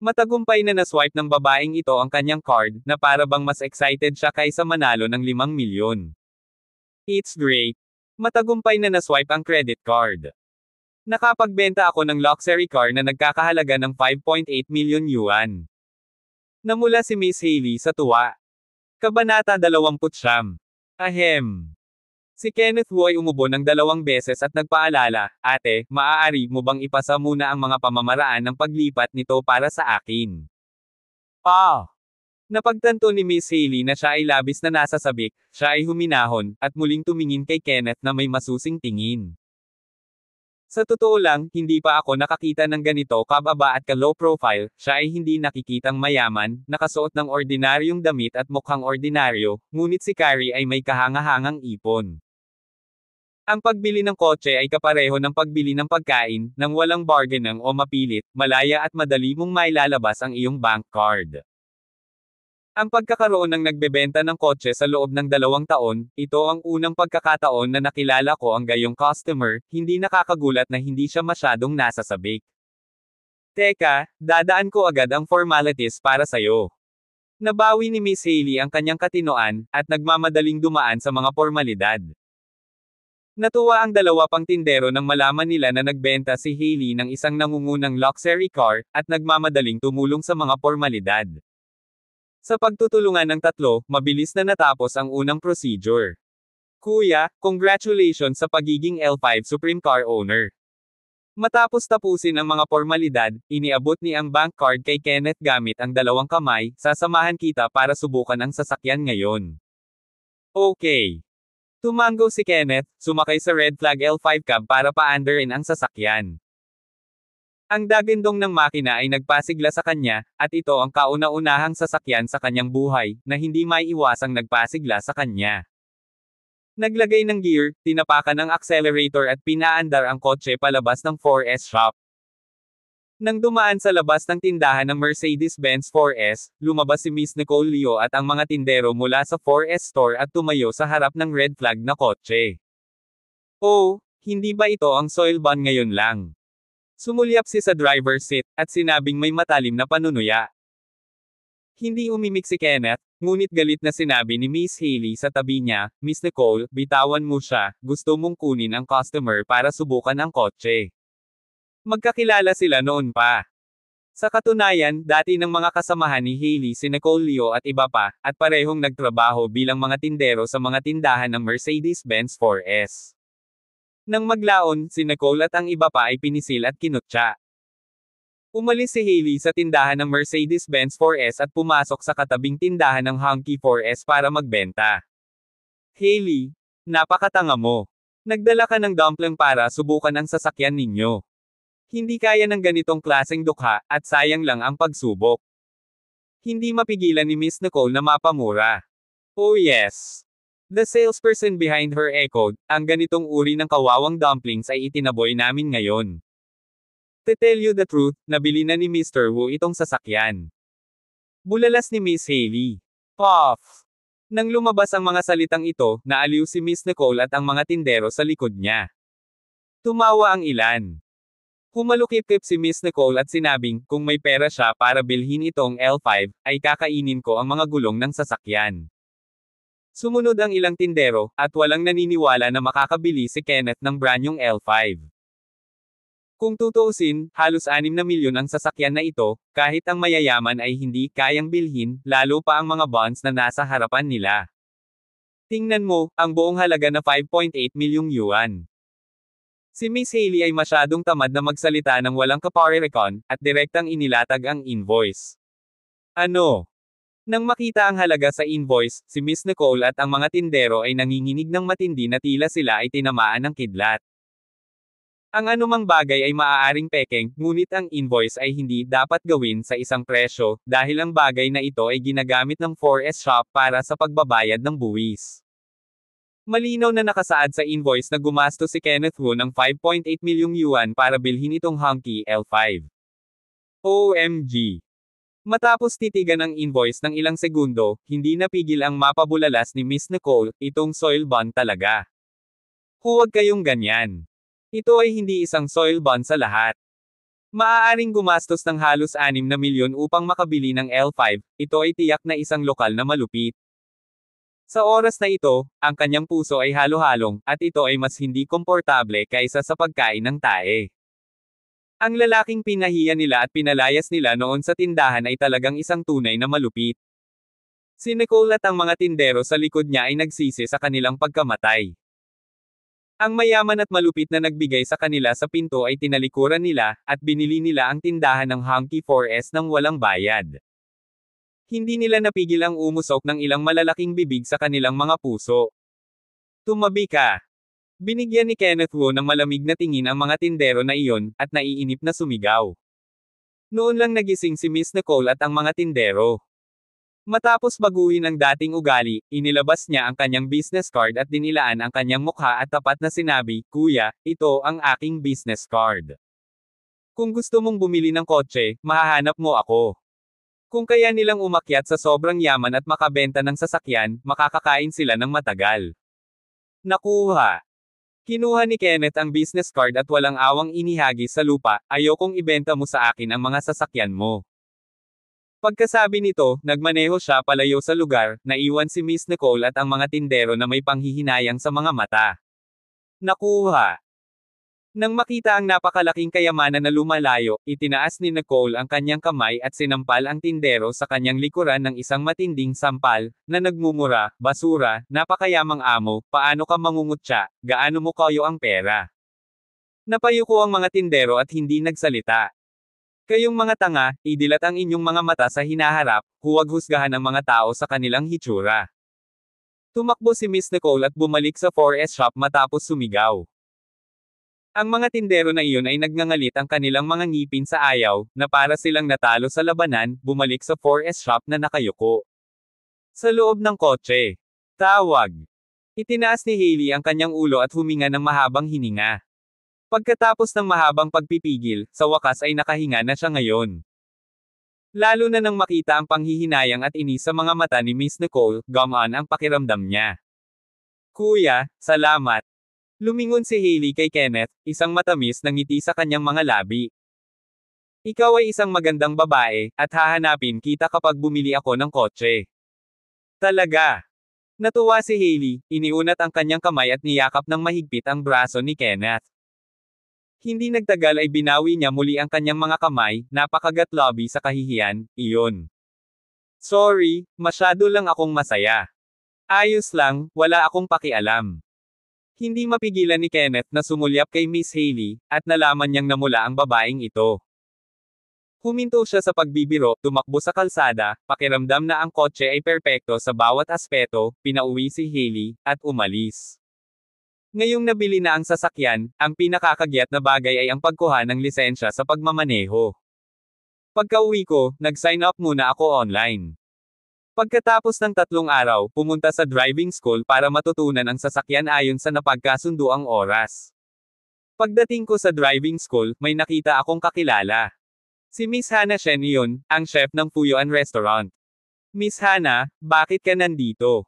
Matagumpay na naswipe ng babaeng ito ang kanyang card, na para bang mas excited siya kaysa manalo ng 5 milyon. "It's great. Matagumpay na naswipe ang credit card. Nakapagbenta ako ng luxury car na nagkakahalaga ng 5.8 milyon yuan." Namula si Miss Hailey sa tuwa. Kabanata 29. Ahem. Si Kenneth Wu ay umubo ng 2 beses at nagpaalala, "Ate, maaari mo bang ipasa muna ang mga pamamaraan ng paglipat nito para sa akin?" Napagtanto ni Miss Hailey na siya ay labis na nasasabik, siya ay huminahon, at muling tumingin kay Kenneth na may masusing tingin. "Sa totoo lang, hindi pa ako nakakita ng ganito kababa at ka-low profile." Siya ay hindi nakikitang mayaman, nakasuot ng ordinaryong damit at mukhang ordinaryo, ngunit si Carrie ay may kahangahangang ipon. Ang pagbili ng kotse ay kapareho ng pagbili ng pagkain, nang walang bargain o mapilit, malaya at madali mong mailalabas ang iyong bank card. Ang pagkakaroon ng nagbebenta ng kotse sa loob ng 2 taon, ito ang unang pagkakataon na nakilala ko ang gayong customer, hindi nakakagulat na hindi siya masyadong nasasabik. Teka, dadaan ko agad ang formalities para sayo. Nabawi ni Miss Hailey ang kanyang katinoan, at nagmamadaling dumaan sa mga formalidad. Natuwa ang dalawa pang tindero nang malaman nila na nagbenta si Hailey ng isang nangungunang luxury car, at nagmamadaling tumulong sa mga formalidad. Sa pagtutulungan ng tatlo, mabilis na natapos ang unang procedure. Kuya, congratulations sa pagiging L5 Supreme Car Owner. Matapos tapusin ang mga formalidad, iniabot ni ang bank card kay Kenneth gamit ang 2 kamay, sasamahan kita para subukan ang sasakyan ngayon. Okay. Tumango si Kenneth, sumakay sa red flag L5 cab para paandarin ang sasakyan. Ang dagindong ng makina ay nagpasigla sa kanya, at ito ang kauna-unahang sasakyan sa kanyang buhay, na hindi maiiwasang nagpasigla sa kanya. Naglagay ng gear, tinapakan ng accelerator at pinaandar ang kotse palabas ng 4S shop. Nang dumaan sa labas ng tindahan ng Mercedes-Benz 4S, lumabas si Miss Nicole Leo at ang mga tindero mula sa 4S store at tumayo sa harap ng red flag na kotse. Oh, hindi ba ito ang soil ban ngayon lang? Sumulyap si sa driver's seat, at sinabing may matalim na panunuya. Hindi umimik si Kenneth, ngunit galit na sinabi ni Miss Hailey sa tabi niya, Miss Nicole, bitawan mo siya, gusto mong kunin ang customer para subukan ang kotse. Magkakilala sila noon pa. Sa katunayan, dati ng mga kasamahan ni Hailey si Nicole Leo at iba pa, at parehong nagtrabaho bilang mga tindero sa mga tindahan ng Mercedes-Benz 4S. Nang maglaon, si Nicole at ang iba pa ay pinisil at kinutya. Umalis si Hailey sa tindahan ng Mercedes-Benz 4S at pumasok sa katabing tindahan ng Honky 4S para magbenta. Hailey, napakatanga mo. Nagdala ka ng dumpling para subukan ang sasakyan ninyo. Hindi kaya ng ganitong klaseng dukha, at sayang lang ang pagsubok. Hindi mapigilan ni Miss Nicole na mapamura. Oh yes. The salesperson behind her echoed, ang ganitong uri ng kawawang dumplings ay itinaboy namin ngayon. To tell you the truth, nabili na ni Mr. Wu itong sasakyan. Bulalas ni Miss Hailey. Puff! Nang lumabas ang mga salitang ito, naaliw si Miss Nicole at ang mga tindero sa likod niya. Tumawa ang ilan. Humalukip-kip si Miss Nicole at sinabing, kung may pera siya para bilhin itong L5, ay kakainin ko ang mga gulong ng sasakyan. Sumunod ang ilang tindero, at walang naniniwala na makakabili si Kenneth ng branyong L5. Kung tutuusin, halos 6 na milyon ang sasakyan na ito, kahit ang mayayaman ay hindi kayang bilhin, lalo pa ang mga bonds na nasa harapan nila. Tingnan mo, ang buong halaga na 5.8 milyong yuan. Si Miss Hailey ay masyadong tamad na magsalita ng walang kaparerekon, at direktang inilatag ang invoice. Ano? Nang makita ang halaga sa invoice, si Miss Nicole at ang mga tindero ay nanginginig ng matindi na tila sila ay tinamaan ng kidlat. Ang anumang bagay ay maaaring pekeng, ngunit ang invoice ay hindi dapat gawin sa isang presyo, dahil ang bagay na ito ay ginagamit ng 4S shop para sa pagbabayad ng buwis. Malinaw na nakasaad sa invoice na gumasto si Kenneth Wu ng 5.8 milyong yuan para bilhin itong Honky L5. OMG! Matapos titigan ang invoice ng ilang segundo, hindi napigil ang mapabulalas ni Miss Nicole, itong soil bond talaga. Huwag kayong ganyan. Ito ay hindi isang soil bond sa lahat. Maaaring gumastos ng halos 6 na milyon upang makabili ng L5, ito ay tiyak na isang lokal na malupit. Sa oras na ito, ang kanyang puso ay halo-halong, at ito ay mas hindi komportable kaysa sa pagkain ng tae. Ang lalaking pinahiya nila at pinalayas nila noon sa tindahan ay talagang isang tunay na malupit. Si Nicole at ang mga tindero sa likod niya ay nagsisi sa kanilang pagkamatay. Ang mayaman at malupit na nagbigay sa kanila sa pinto ay tinalikuran nila, at binili nila ang tindahan ng Honky 4S nang walang bayad. Hindi nila napigil ang umusok ng ilang malalaking bibig sa kanilang mga puso. Tumabi ka! Binigyan ni Kenneth Wu ng malamig na tingin ang mga tindero na iyon, at naiinip na sumigaw. Noon lang nagising si Miss Nicole at ang mga tindero. Matapos baguhin ang dating ugali, inilabas niya ang kanyang business card at dinilaan ang kanyang mukha at tapat na sinabi, "Kuya, ito ang aking business card. Kung gusto mong bumili ng kotse, mahahanap mo ako." Kung kaya nilang umakyat sa sobrang yaman at makabenta ng sasakyan, makakakain sila ng matagal. Nakuha. Kinuha ni Kenneth ang business card at walang awang inihagis sa lupa, "Ayokong ibenta mo sa akin ang mga sasakyan mo." Pagkasabi nito, nagmaneho siya palayo sa lugar, naiwan si Miss Nicole at ang mga tindero na may panghihinayang sa mga mata. Nakuha. Nang makita ang napakalaking kayamanan na lumalayo, itinaas ni Nicole ang kanyang kamay at sinampal ang tindero sa kanyang likuran ng isang matinding sampal, na nagmumura, "Basura, napakayamang amo, paano ka mangungutya, gaano mo kayo ang pera?" Napayuko ang mga tindero at hindi nagsalita. "Kayong mga tanga, idilat ang inyong mga mata sa hinaharap, huwag husgahan ang mga tao sa kanilang hitsura." Tumakbo si Miss Nicole at bumalik sa 4S shop matapos sumigaw. Ang mga tindero na iyon ay nagngangalit ang kanilang mga ngipin sa ayaw, na para silang natalo sa labanan, bumalik sa 4S shop na nakayuko. Sa loob ng kotse. Tawag. Itinaas ni Hailey ang kanyang ulo at huminga ng mahabang hininga. Pagkatapos ng mahabang pagpipigil, sa wakas ay nakahinga na siya ngayon. Lalo na nang makita ang panghihinayang at inis sa mga mata ni Miss Nicole, gumaan ang pakiramdam niya. "Kuya, salamat." Lumingon si Hailey kay Kenneth, isang matamis na ngiti sa kanyang mga labi. "Ikaw ay isang magandang babae, at hahanapin kita kapag bumili ako ng kotse." Talaga. Natuwa si Hailey, iniunat ang kanyang kamay at niyakap ng mahigpit ang braso ni Kenneth. Hindi nagtagal ay binawi niya muli ang kanyang mga kamay, napakagatlabi sa kahihiyan, "Iyon. Sorry, masyado lang akong masaya. Ayos lang, wala akong pakialam." Hindi mapigilan ni Kenneth na sumulyap kay Miss Hailey, at nalaman niyang namula ang babaeng ito. Huminto siya sa pagbibiro, tumakbo sa kalsada, pakiramdam na ang kotse ay perpekto sa bawat aspeto, pinauwi si Hailey, at umalis. Ngayong nabili na ang sasakyan, ang pinakakagyat na bagay ay ang pagkuha ng lisensya sa pagmamaneho. Pagka-uwi ko, nag-sign up muna ako online. Pagkatapos ng 3 araw, pumunta sa driving school para matutunan ang sasakyan ayon sa napagkasunduang oras. Pagdating ko sa driving school, may nakita akong kakilala. Si Miss Hannah Shen iyon, ang chef ng Fuyuan Restaurant. "Miss Hannah, bakit ka nandito?"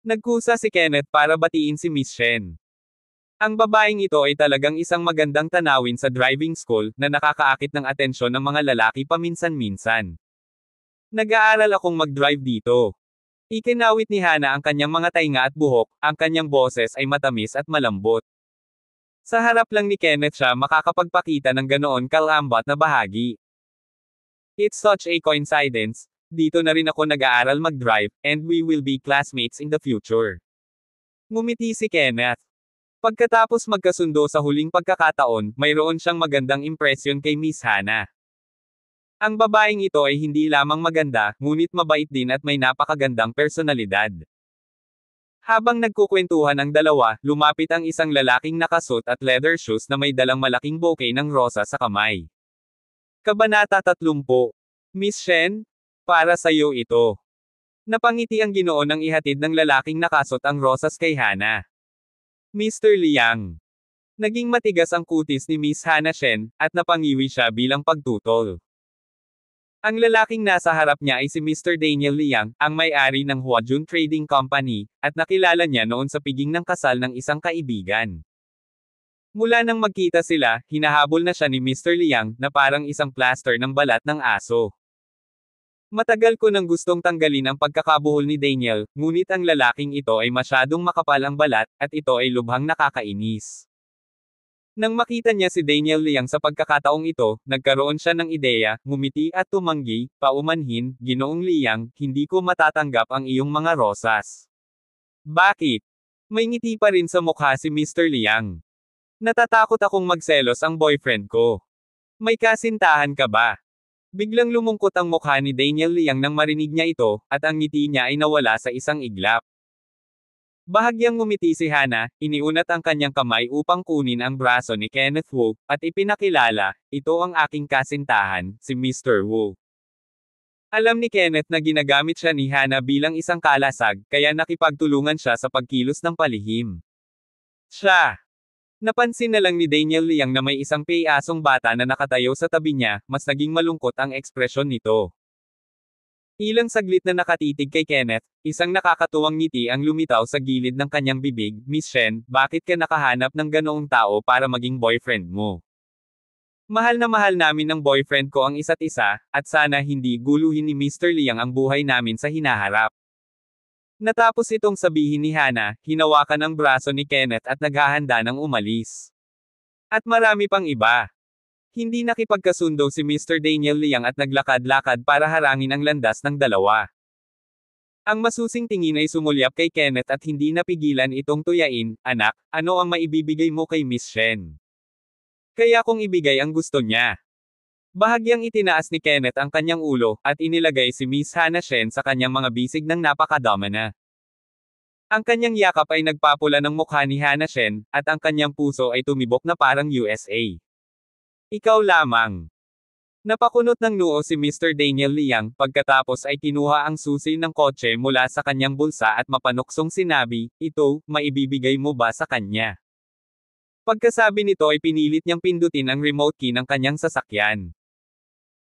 Nagkusa si Kenneth para batiin si Miss Shen. Ang babaeng ito ay talagang isang magandang tanawin sa driving school, na nakakaakit ng atensyon ng mga lalaki paminsan-minsan. "Nag-aaral akong mag-drive dito." Ikinawit ni Hannah ang kanyang mga tainga at buhok, ang kanyang boses ay matamis at malambot. Sa harap lang ni Kenneth siya makakapagpakita ng ganoon kalambat na bahagi. "It's such a coincidence, dito na rin ako nag-aaral mag-drive, and we will be classmates in the future." Ngumiti si Kenneth. Pagkatapos magkasundo sa huling pagkakataon, mayroon siyang magandang impresyon kay Miss Hannah. Ang babaeng ito ay hindi lamang maganda, ngunit mabait din at may napakagandang personalidad. Habang nagkukwentuhan ang dalawa, lumapit ang isang lalaking nakasuot at leather shoes na may dalang malaking bouquet ng rosa sa kamay. Kabanata 30. "Miss Shen? Para sa'yo ito." Napangiti ang Ginoo nang ihatid ng lalaking nakasuot ang rosas kay Hannah. "Mr. Liang." Naging matigas ang kutis ni Miss Hannah Shen, at napangiwi siya bilang pagtutol. Ang lalaking nasa harap niya ay si Mr. Daniel Liang, ang may-ari ng Huajun Trading Company, at nakilala niya noon sa piging ng kasal ng isang kaibigan. Mula nang magkita sila, hinahabol na siya ni Mr. Liang, na parang isang plaster ng balat ng aso. "Matagal ko nang gustong tanggalin ang pagkakabuhol ni Daniel, ngunit ang lalaking ito ay masyadong makapal ang balat, at ito ay lubhang nakakainis." Nang makita niya si Daniel Liang sa pagkakataong ito, nagkaroon siya ng ideya, ngumiti at tumanggi, paumanhin, "Ginoong Liang, hindi ko matatanggap ang iyong mga rosas." "Bakit?" May ngiti pa rin sa mukha si Mr. Liang. "Natatakot akong magselos ang boyfriend ko." "May kasintahan ka ba?" Biglang lumungkot ang mukha ni Daniel Liang nang marinig niya ito, at ang ngiti niya ay nawala sa isang iglap. Bahagyang ngumiti si Hannah, iniunat ang kanyang kamay upang kunin ang braso ni Kenneth Wu, at ipinakilala, "Ito ang aking kasintahan, si Mr. Wu." Alam ni Kenneth na ginagamit siya ni Hana bilang isang kalasag, kaya nakipagtulungan siya sa pagkilos ng palihim. Napansin na lang ni Daniel Liang na may isang pay-asong bata na nakatayo sa tabi niya, mas naging malungkot ang ekspresyon nito. Ilang saglit na nakatitig kay Kenneth, isang nakakatuwang ngiti ang lumitaw sa gilid ng kanyang bibig. Miss Shen, bakit ka nakahanap ng ganoong tao para maging boyfriend mo? Mahal na mahal namin ng boyfriend ko ang isa't isa, at sana hindi guluhin ni Mr. Liang ang buhay namin sa hinaharap. Natapos itong sabihin ni Hana, hinawakan ang braso ni Kenneth at naghahanda ng umalis. At marami pang iba. Hindi nakipagkasundo si Mr. Daniel Liang at naglakad-lakad para harangin ang landas ng dalawa. Ang masusing tingin ay sumulyap kay Kenneth at hindi napigilan itong tuyain, anak, ano ang maibibigay mo kay Miss Shen? Kaya kung ibigay ang gusto niya. Bahagyang itinaas ni Kenneth ang kanyang ulo, at inilagay si Miss Hana Shen sa kanyang mga bisig ng napakadama na. Ang kanyang yakap ay nagpapula ng mukha ni Hana Shen, at ang kanyang puso ay tumibok na parang USA. Ikaw lamang. Napakunot ng noo si Mr. Daniel Liang, pagkatapos ay kinuha ang susi ng kotse mula sa kanyang bulsa at mapanuksong sinabi, ito, maibibigay mo ba sa kanya? Pagkasabi nito ay pinilit niyang pindutin ang remote key ng kanyang sasakyan.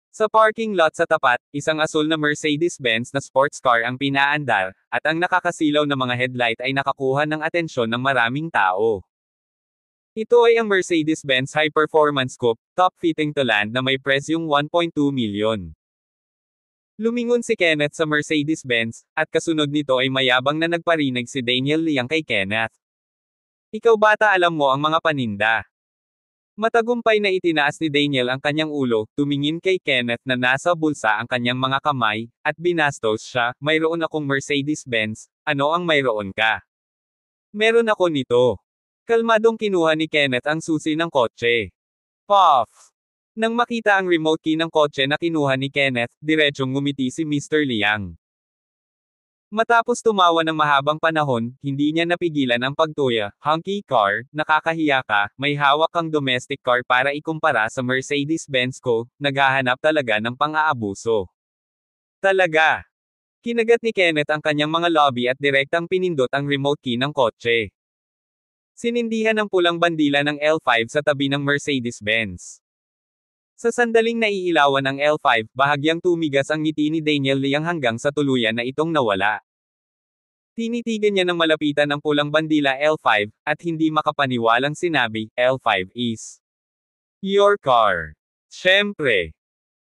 Sa parking lot sa tapat, isang asul na Mercedes-Benz na sports car ang pinaandar, at ang nakakasilaw na mga headlight ay nakakuha ng atensyon ng maraming tao. Ito ay ang Mercedes-Benz High Performance Coupe, top fitting to land na may presyong 1.2 milyon. Lumingon si Kenneth sa Mercedes-Benz, at kasunod nito ay mayabang na nagparinig si Daniel Liang kay Kenneth. Ikaw bata alam mo ang mga paninda. Matagumpay na itinaas ni Daniel ang kanyang ulo, tumingin kay Kenneth na nasa bulsa ang kanyang mga kamay, at binastos siya, mayroon akong Mercedes-Benz, ano ang mayroon ka? Meron ako nito. Kalmadong kinuha ni Kenneth ang susi ng kotse. Puff! Nang makita ang remote key ng kotse na kinuha ni Kenneth, diretsyong ngumiti si Mr. Liang. Matapos tumawa ng mahabang panahon, hindi niya napigilan ang pagtuya, hunky car, nakakahiya ka, may hawak kang domestic car para ikumpara sa Mercedes-Benz ko, naghahanap talaga ng pang-aabuso. Talaga. Kinagat ni Kenneth ang kanyang mga lobby at direktang pinindot ang remote key ng kotse. Sinindihan ang pulang bandila ng L5 sa tabi ng Mercedes-Benz. Sa sandaling naiilawan ng L5, bahagyang tumigas ang ngiti ni Daniel Liang hanggang sa tuluyan na itong nawala. Tinitigan niya ng malapitan ang pulang bandila L5, at hindi makapaniwalang sinabi, L5 is your car. Siyempre.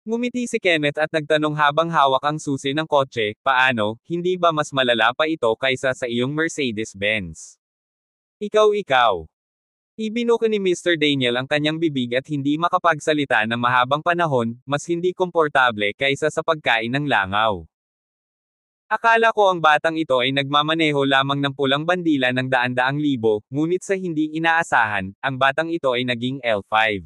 Ngumiti si Kenneth at nagtanong habang hawak ang susi ng kotse, paano, hindi ba mas malala pa ito kaysa sa iyong Mercedes-Benz? Ikaw. Ibinuko ni Mr. Daniel ang kanyang bibig at hindi makapagsalita ng mahabang panahon, mas hindi komportable kaysa sa pagkain ng langaw. Akala ko ang batang ito ay nagmamaneho lamang ng pulang bandila ng daan-daang libo, ngunit sa hindi inaasahan, ang batang ito ay naging L5.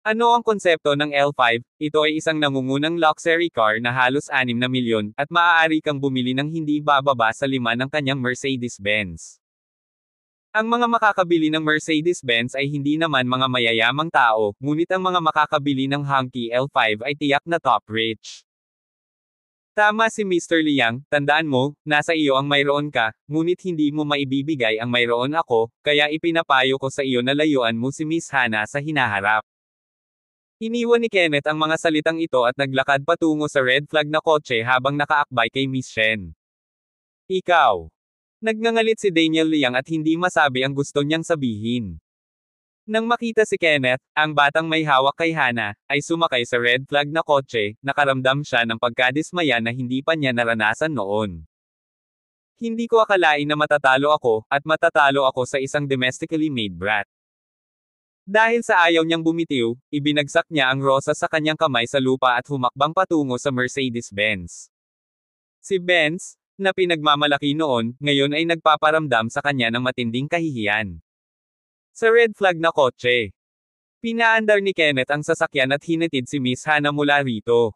Ano ang konsepto ng L5? Ito ay isang nangungunang luxury car na halos 6 na milyon, at maaari kang bumili ng hindi bababa sa 5 ng kanyang Mercedes-Benz. Ang mga makakabili ng Mercedes-Benz ay hindi naman mga mayayamang tao, ngunit ang mga makakabili ng hunky L5 ay tiyak na top rich. Tama si Mr. Liang, tandaan mo, nasa iyo ang mayroon ka, ngunit hindi mo maibibigay ang mayroon ako, kaya ipinapayo ko sa iyo na layuan mo si Miss Hana sa hinaharap. Iniwan ni Kenneth ang mga salitang ito at naglakad patungo sa red flag na kotse habang nakaakbay kay Miss Shen. Ikaw. Nagngangalit si Daniel Liang at hindi masabi ang gusto niyang sabihin. Nang makita si Kenneth, ang batang may hawak kay Hana, ay sumakay sa red flag na kotse, nakaramdam siya ng pagkadismaya na hindi pa niya naranasan noon. Hindi ko akalain na matatalo ako, at matatalo ako sa isang domestically made brat. Dahil sa ayaw niyang bumitiw, ibinagsak niya ang rosas sa kanyang kamay sa lupa at humakbang patungo sa Mercedes-Benz. Si Benz, na pinagmamalaki noon, ngayon ay nagpaparamdam sa kanya ng matinding kahihiyan. Sa red flag na kotse. Pinaandar ni Kenneth ang sasakyan at hinatid si Miss Hana mula rito.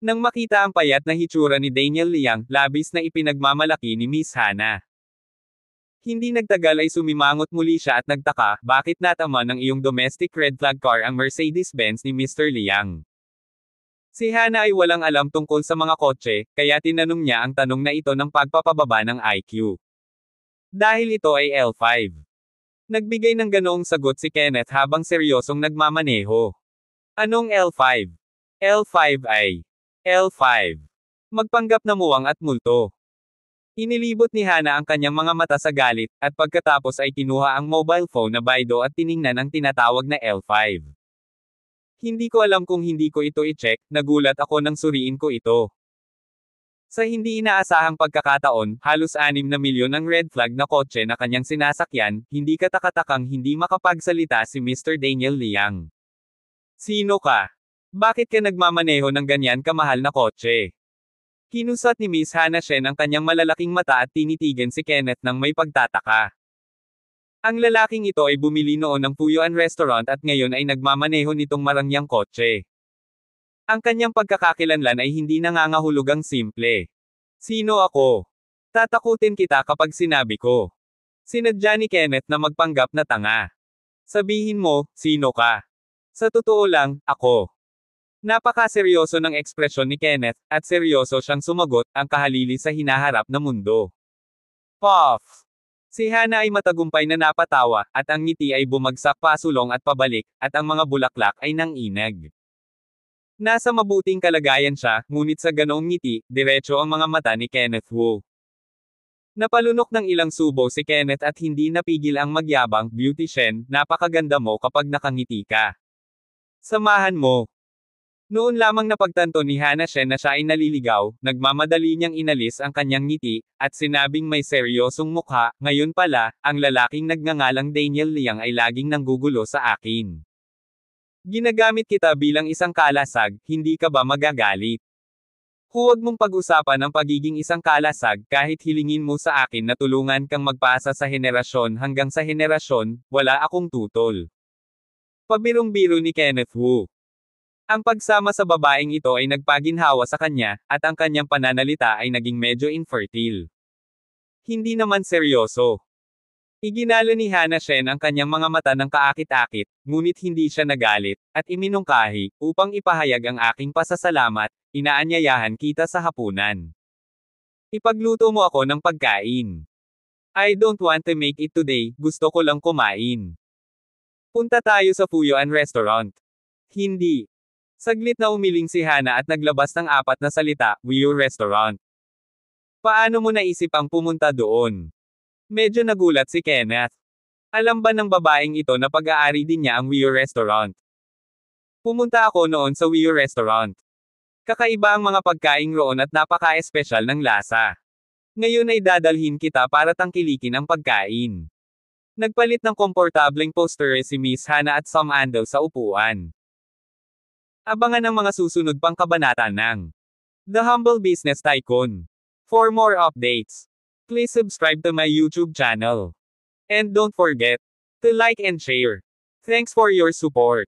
Nang makita ang payat na hitsura ni Daniel Liang, labis na ipinagmamalaki ni Miss Hana. Hindi nagtagal ay sumimangot muli siya at nagtaka, bakit natama ng iyong domestic red flag car ang Mercedes-Benz ni Mr. Liang? Si Hana ay walang alam tungkol sa mga kotse, kaya tinanong niya ang tanong na ito ng pagpapababa ng IQ. Dahil ito ay L5. Nagbigay ng ganoong sagot si Kenneth habang seryosong nagmamaneho. Anong L5? L5 ay L5. Magpanggap na muwang at multo. Inilibot ni Hana ang kanyang mga mata sa galit, at pagkatapos ay kinuha ang mobile phone na Baidu at tiningnan ang tinatawag na L5. Hindi ko alam kung hindi ko ito i-check, nagulat ako nang suriin ko ito. Sa hindi inaasahang pagkakataon, halos 6 na milyon ang red flag na kotse na kanyang sinasakyan, hindi katakatakang hindi makapagsalita si Mr. Daniel Liang. Sino ka? Bakit ka nagmamaneho ng ganyan kamahal na kotse? Kinusat ni Miss Hana Shen ang kanyang malalaking mata at tinitigan si Kenneth nang may pagtataka. Ang lalaking ito ay bumili noon ng Fuyuan Restaurant at ngayon ay nagmamaneho nitong marangyang kotse. Ang kanyang pagkakakilanlan ay hindi nangangahulugang simple. Sino ako? Tatakutin kita kapag sinabi ko. Sinadya ni Kenneth na magpanggap na tanga. Sabihin mo, sino ka? Sa totoo lang, ako. Napakaseryoso ng ekspresyon ni Kenneth, at seryoso siyang sumagot, ang kahalili sa hinaharap na mundo. Puff! Si Hana ay matagumpay na napatawa, at ang ngiti ay bumagsak pasulong at pabalik, at ang mga bulaklak ay nanginag. Nasa mabuting kalagayan siya, ngunit sa ganoong ngiti, diretso ang mga mata ni Kenneth Wu. Napalunok ng ilang subo si Kenneth at hindi napigil ang magyabang, "Beauty Shen, napakaganda mo kapag nakangiti ka. Samahan mo." Noon lamang napagtanto ni Hana Shen na siya ay naliligaw, nagmamadali niyang inalis ang kanyang ngiti, at sinabing may seryosong mukha, "Ngayon pala, ang lalaking nagngangalang Daniel Liang ay laging nanggugulo sa akin. Ginagamit kita bilang isang kalasag, hindi ka ba magagalit? Huwag mong pag-usapan ang pagiging isang kalasag kahit hilingin mo sa akin na tulungan kang magpasa sa henerasyon hanggang sa henerasyon, wala akong tutol." Pabirong-biro ni Kenneth Wu. Ang pagsama sa babaeng ito ay nagpaginhawa sa kanya, at ang kanyang pananalita ay naging medyo infertile. Hindi naman seryoso. Iginalo ni Hana Shen ang kanyang mga mata ng kaakit-akit, ngunit hindi siya nagalit, at iminungkahi, "Upang ipahayag ang aking pasasalamat, inaanyayahan kita sa hapunan. Ipagluto mo ako ng pagkain. I don't want to make it today, gusto ko lang kumain. Punta tayo sa Fuyuan Restaurant." Hindi. Saglit na umiling si Hana at naglabas ng 4 na salita, "Wiyu Restaurant." Paano mo naisip ang pumunta doon? Medyo nagulat si Kenneth. Alam ba ng babaeng ito na pag-aari din niya ang Wiyu Restaurant? Pumunta ako noon sa Wiyu Restaurant. Kakaiba ang mga pagkain roon at napaka-espesyal ng lasa. Ngayon ay dadalhin kita para tangkilikin ang pagkain. Nagpalit ng komportableng posture si Miss Hana at Sam Andel sa upuan. Abangan ang mga susunod pang kabanata ng The Humble Business Tycoon. For more updates, please subscribe to my YouTube channel. And don't forget to like and share. Thanks for your support.